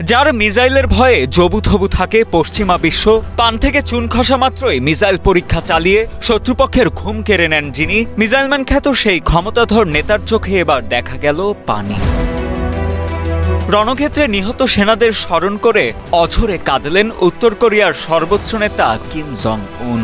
যার মিসাইলের ভয়ে জবুথবু থাকে পশ্চিমা বিশ্ব, পান থেকে চুন খসা মাত্রই মিসাইল পরীক্ষা চালিয়ে শত্রুপক্ষের ঘুম কেড়ে নেন যিনি, মিসাইলম্যান খ্যাত সেই ক্ষমতাধর নেতার চোখে এবার দেখা গেল পানি। রণক্ষেত্রে নিহত সেনাদের স্মরণ করে অঝরে কাঁদলেন উত্তর কোরিয়ার সর্বোচ্চ নেতা কিম জং উন।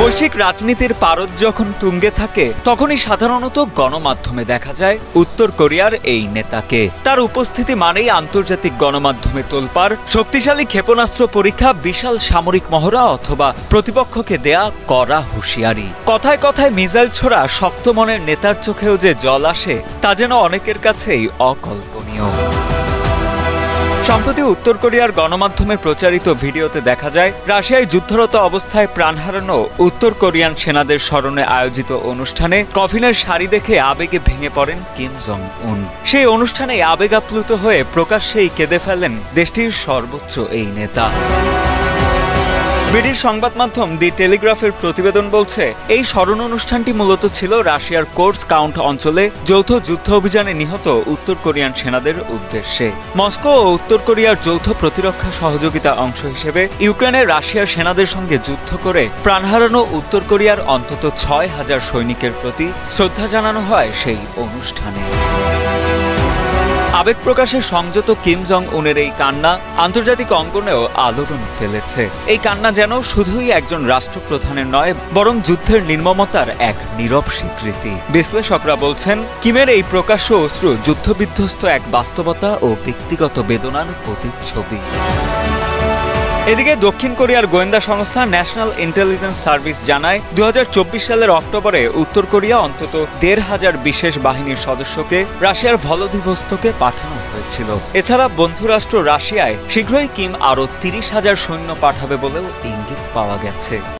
বৈশ্বিক রাজনীতির পারদ যখন তুঙ্গে থাকে তখনই সাধারণত গণমাধ্যমে দেখা যায় উত্তর কোরিয়ার এই নেতাকে। তার উপস্থিতি মানেই আন্তর্জাতিক গণমাধ্যমে তোলপাড়, শক্তিশালী ক্ষেপণাস্ত্র পরীক্ষা, বিশাল সামরিক মহড়া অথবা প্রতিপক্ষকে দেয়া কড়া হুঁশিয়ারি। কথায় কথায় মিসাইল ছোড়া শক্ত মনের নেতার চোখেও যে জল আসে তা যেন অনেকের কাছেই অকল্পনীয়। সম্প্রতি উত্তর কোরিয়ার গণমাধ্যমে প্রচারিত ভিডিওতে দেখা যায় রাশিয়ায় যুদ্ধরত অবস্থায় প্রাণ হারানো উত্তর কোরিয়ান সেনাদের স্মরণে আয়োজিত অনুষ্ঠানে কফিনের সারি দেখে আবেগে ভেঙে পড়েন কিম জং উন। সেই অনুষ্ঠানে আবেগ আপ্লুত হয়ে প্রকাশ্যেই কেঁদে ফেলেন দেশটির সর্বোচ্চ এই নেতা। ব্রিটিশ সংবাদ মাধ্যম দি টেলিগ্রাফের প্রতিবেদন বলছে, এই স্মরণ অনুষ্ঠানটি মূলত ছিল রাশিয়ার কোর্স কাউন্ট অঞ্চলে যৌথ যুদ্ধ অভিযানে নিহত উত্তর কোরিয়ান সেনাদের উদ্দেশ্যে। মস্কো ও উত্তর কোরিয়ার যৌথ প্রতিরক্ষা সহযোগিতা অংশ হিসেবে ইউক্রেনে রাশিয়ার সেনাদের সঙ্গে যুদ্ধ করে প্রাণ হারানো উত্তর কোরিয়ার অন্তত ৬,০০০ সৈনিকের প্রতি শ্রদ্ধা জানানো হয় সেই অনুষ্ঠানে। আবেগ প্রকাশে সংযত কিম জং উনের এই কান্না আন্তর্জাতিক অঙ্গনেও আলোড়ন ফেলেছে। এই কান্না যেন শুধুই একজন রাষ্ট্রপ্রধানের নয়, বরং যুদ্ধের নির্মমতার এক নীরব স্বীকৃতি। বিশ্লেষকরা বলছেন, কিমের এই প্রকাশ্য অশ্রু যুদ্ধবিধ্বস্ত এক বাস্তবতা ও ব্যক্তিগত বেদনার প্রতিচ্ছবি। এদিকে দক্ষিণ কোরিয়ার গোয়েন্দা সংস্থা ন্যাশনাল ইন্টেলিজেন্স সার্ভিস জানায় ২০২৪ সালের অক্টোবরে উত্তর কোরিয়া অন্তত ১৫০০ বিশেষ বাহিনীর সদস্যকে রাশিয়ার ভলোদিভোস্তকে পাঠানো হয়েছিল। এছাড়া বন্ধুরাষ্ট্র রাশিয়ায় শীঘ্রই কিম আরও ৩০,০০০ সৈন্য পাঠাবে বলেও ইঙ্গিত পাওয়া গেছে।